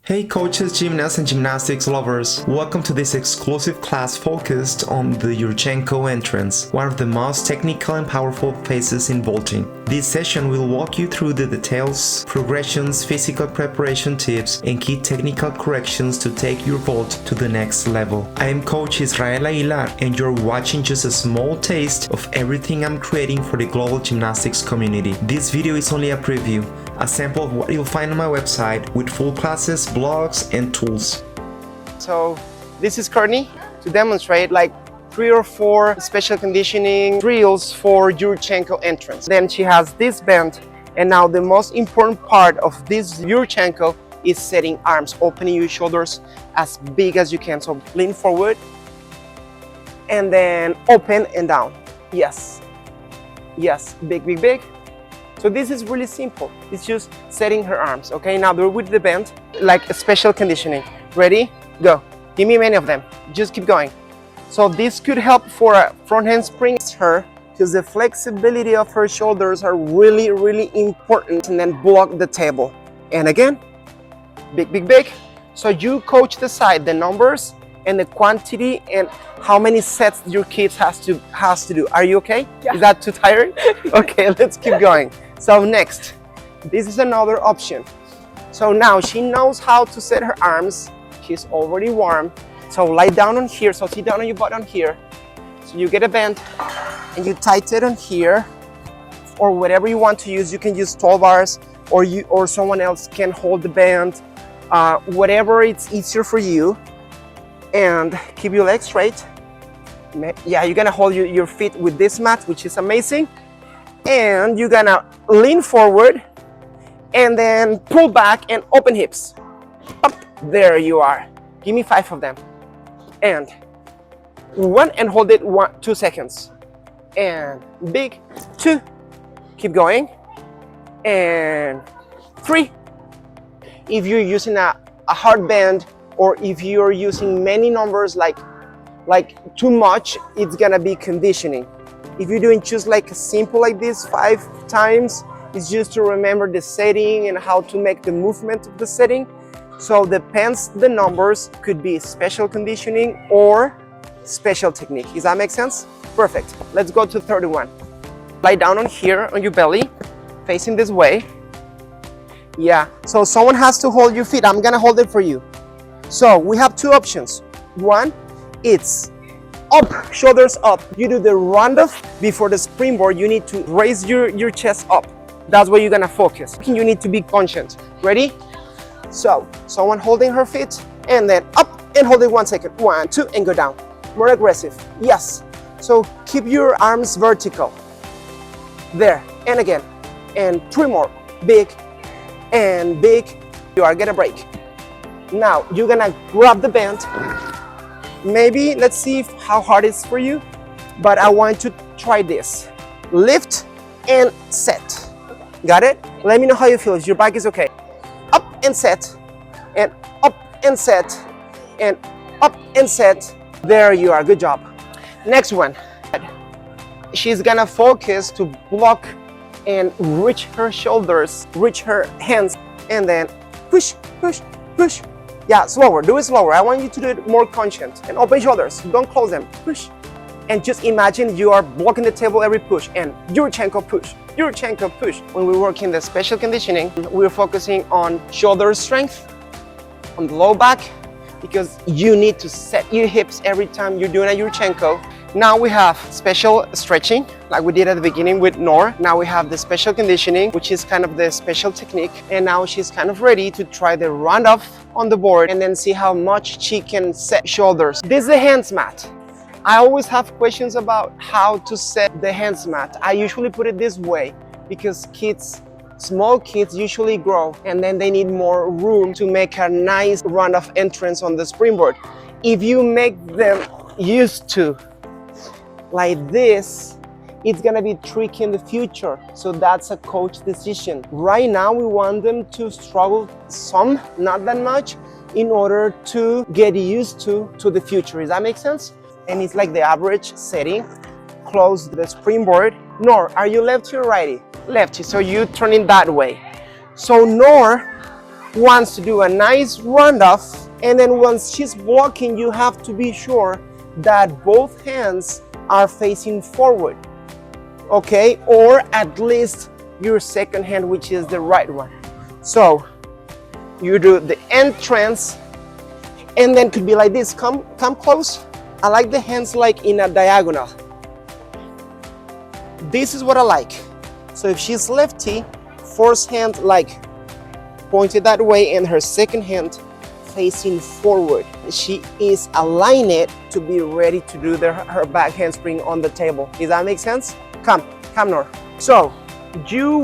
Hey coaches, gymnasts and gymnastics lovers, welcome to this exclusive class focused on the Yurchenko entrance, one of the most technical and powerful phases in vaulting. This session will walk you through the details, progressions, physical preparation tips, and key technical corrections to take your vault to the next level. I am Coach Israel Aguilar and you're watching just a small taste of everything I'm creating for the global gymnastics community. This video is only a preview, a sample of what you'll find on my website with full classes, blogs, and tools. So this is Courtney to demonstrate like 3 or 4 special conditioning drills for Yurchenko entrance. Then she has this bend, and now the most important part of this Yurchenko is setting arms, opening your shoulders as big as you can. So lean forward and then open and down. Yes, yes, big, big, big. So this is really simple. It's just setting her arms. Okay, now do it with the bend, like a special conditioning. Ready? Go. Give me many of them. Just keep going. So this could help for a front handspring her, because the flexibility of her shoulders are really, really important. And then block the table. And again, big, big, big. So you coach decide the numbers and the quantity and how many sets your kids has to do. Are you okay? Yeah. Is that too tiring? Okay, let's keep going. So next, this is another option. So now she knows how to set her arms. She's already warm. So lie down on here. So sit down on your butt on here. So you get a band and you tighten it on here, or whatever you want to use. You can use 12 bars, or someone else can hold the band. Whatever it's easier for you. And keep your legs straight. Yeah, you're gonna hold your feet with this mat, which is amazing. And you're gonna lean forward and then pull back and open hips. Up, there you are. Give me 5 of them. And 1, and hold it 2 seconds. And big, 2, keep going. And 3. If you're using a hard band, or if you're using many numbers like too much, it's gonna be conditioning. If you're doing just like simple like this 5 times, it's just to remember the setting and how to make the movement of the setting. So depends, the numbers could be special conditioning or special technique. Does that make sense? Perfect. Let's go to 31. Lie down on here on your belly, facing this way. Yeah, so someone has to hold your feet. I'm gonna hold it for you. So we have 2 options. One, it's up, shoulders up. You do the roundoff before the springboard. You need to raise your chest up. That's where you're gonna focus. You need to be conscious. Ready? So someone holding her feet and then up and hold it 1 second. 1, 2, and go down. More aggressive. Yes. So keep your arms vertical. There, and again. And 3 more. Big and big. You are gonna break. Now you're gonna grab the band. Maybe let's see how hard it is for you, but I want you to try this. Lift and set. Got it? Let me know how you feel. If your back is okay. Up and set, and up and set, and up and set. There you are. Good job. Next one. She's gonna focus to block and reach her shoulders, reach her hands, and then push, push, push. Yeah, slower. Do it slower. I want you to do it more conscious. And open shoulders. Don't close them. Push. And just imagine you are blocking the table every push. And Yurchenko push. Yurchenko push. When we work in the special conditioning, we're focusing on shoulder strength, on the low back, because you need to set your hips every time you're doing a Yurchenko. Now we have special stretching, like we did at the beginning with Nor. Now we have the special conditioning, which is kind of the special technique. And now she's kind of ready to try the roundoff on the board and then see how much she can set shoulders. This is the hands mat. I always have questions about how to set the hands mat. I usually put it this way because small kids usually grow and then they need more room to make a nice roundoff entrance on the springboard. If you make them used to like this, it's gonna be tricky in the future. So that's a coach decision. Right now, we want them to struggle some, not that much, in order to get used to the future. Does that make sense? And it's like the average setting. Close the springboard. Nor, are you lefty or righty? Lefty, so you turn in that way. So Nor wants to do a nice roundoff, and then once she's walking, you have to be sure that both hands are facing forward, okay? Or at least your second hand, which is the right one. So you do the entrance, and then could be like this. Come close. I like the hands like in a diagonal. This is what I like. So if she's lefty, first hand like pointed that way and her second hand facing forward. She is aligned to be ready to do her back handspring on the table. Does that make sense? Come Nor. So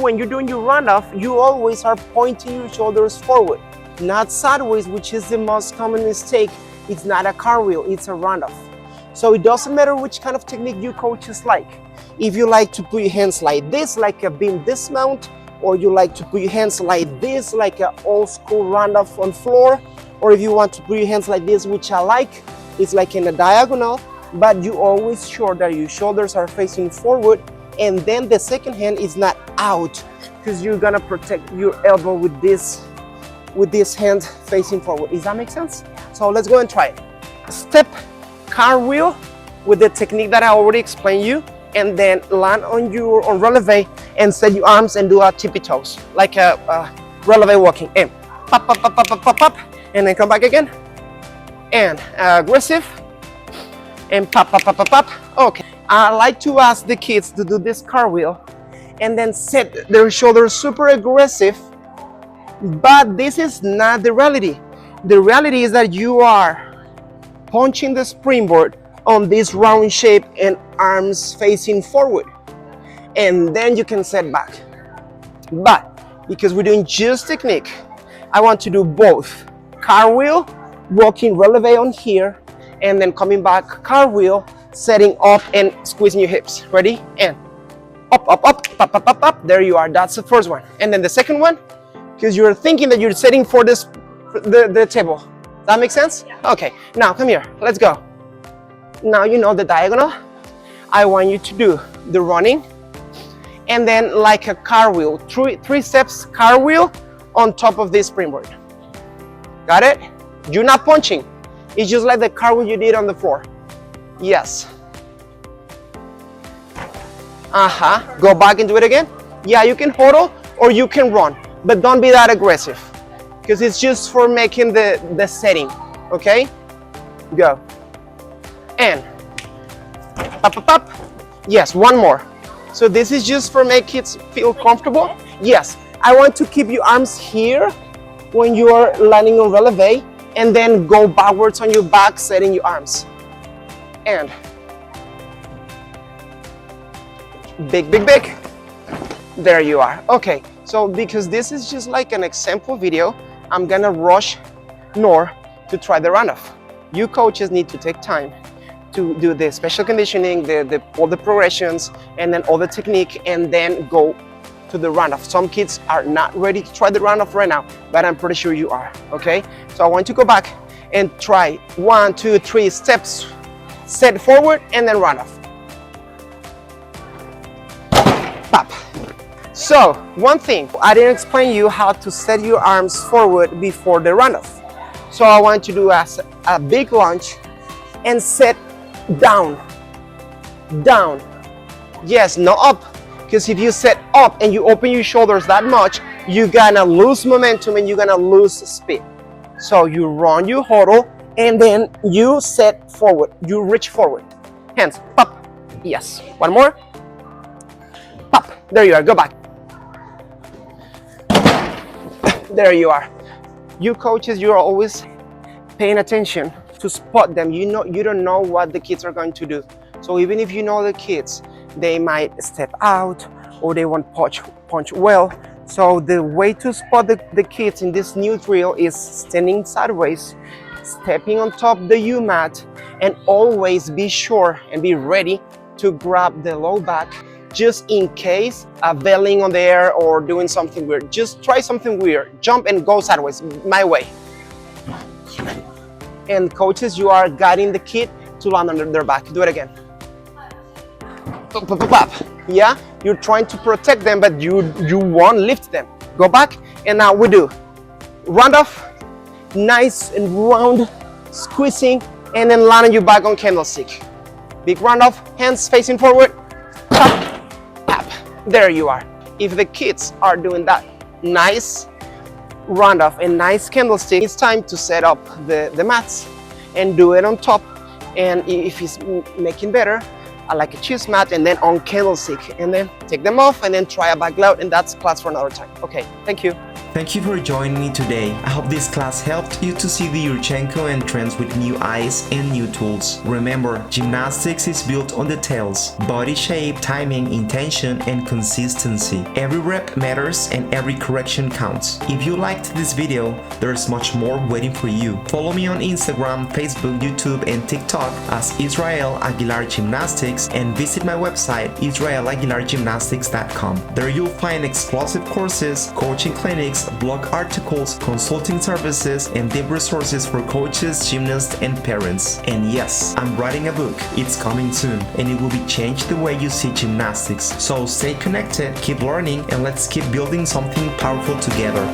when you're doing your roundoff, you always are pointing your shoulders forward, not sideways, which is the most common mistake. It's not a cartwheel, it's a roundoff. So it doesn't matter which kind of technique you coaches like. If you like to put your hands like this, like a beam dismount, or you like to put your hands like this, like an old school roundoff on floor, or if you want to put your hands like this, which I like, it's like in a diagonal, but you always sure that your shoulders are facing forward, and then the second hand is not out, because you're gonna protect your elbow with this hand facing forward. Does that make sense? So let's go and try it. Step cartwheel with the technique that I already explained you, and then land on releve and set your arms and do a tippy toes, like a releve walking. And pop, pop, pop, pop, pop, pop, pop, and then come back again. And aggressive, and pop, pop, pop, pop, pop. Okay, I like to ask the kids to do this cartwheel and then set their shoulders super aggressive, but this is not the reality. The reality is that you are punching the springboard on this round shape and arms facing forward, and then you can set back. But because we're doing just technique, I want to do both cartwheel, walking releve on here, and then coming back cartwheel, setting up and squeezing your hips. Ready? And up, up, up, up, up, up, up. There you are. That's the first one. And then the second one, because you're thinking that you're setting for this the table. Does that make sense? Yeah. Okay, now come here, let's go. Now you know the diagonal. I want you to do the running, and then like a cartwheel, three steps cartwheel on top of this springboard. Got it? You're not punching. It's just like the cartwheel you did on the floor. Yes. Go back and do it again. Yeah, you can hodl or you can run, but don't be that aggressive, because it's just for making the setting. Okay? Go. And up, up, up. Yes, one more. So this is just for make kids feel comfortable. Yes, I want to keep your arms here when you are landing on releve, and then go backwards on your back, setting your arms. And big, big, big. There you are. Okay, so because this is just like an example video, I'm gonna rush Nor to try the roundoff. You coaches need to take time to do the special conditioning, all the progressions, and then all the technique, and then go to the roundoff. Some kids are not ready to try the roundoff right now, but I'm pretty sure you are, okay? So I want you to go back and try 1, 2, 3 steps, set forward, and then roundoff. Pop. So, one thing, I didn't explain you how to set your arms forward before the roundoff. So I want you to do a big lunge and set down, down. Yes, not up, because if you set up and you open your shoulders that much, you're gonna lose momentum and you're gonna lose speed. So you run, you hodl, and then you set forward, you reach forward. Hands, pop, yes. One more, pop, there you are, go back. There you are. You coaches, you're always paying attention to spot them. You don't know what the kids are going to do. So even if you know the kids, they might step out or they won't punch well. So the way to spot the kids in this new drill is standing sideways, stepping on top the U mat, and always be sure and be ready to grab the low back, just in case bailing on the air or doing something weird. Just try something weird. Jump and go sideways, my way. And coaches, you are guiding the kid to land under their back. Do it again. Yeah, you're trying to protect them, but you won't lift them. Go back, and now we do Roundoff, nice and round, squeezing, and then land on your back on candlestick. Big roundoff, hands facing forward, tap, tap. There you are. If the kids are doing that nice roundoff and nice candlestick, it's time to set up the mats and do it on top. And if he's making better, I like a cheese mat and then on candlestick, and then take them off and then try a back load, and that's class for another time. Okay, thank you. Thank you for joining me today. I hope this class helped you to see the Yurchenko entrance with new eyes and new tools. Remember, gymnastics is built on details: body shape, timing, intention, and consistency. Every rep matters and every correction counts. If you liked this video, there's much more waiting for you. Follow me on Instagram, Facebook, YouTube, and TikTok as Israel Aguilar Gymnastics, and visit my website israelaguilargymnastics.com. There you'll find exclusive courses, coaching clinics, blog articles, consulting services, and deep resources for coaches, gymnasts, and parents. And yes, I'm writing a book. It's coming soon, and it will be change the way you see gymnastics. So stay connected, keep learning, and let's keep building something powerful together.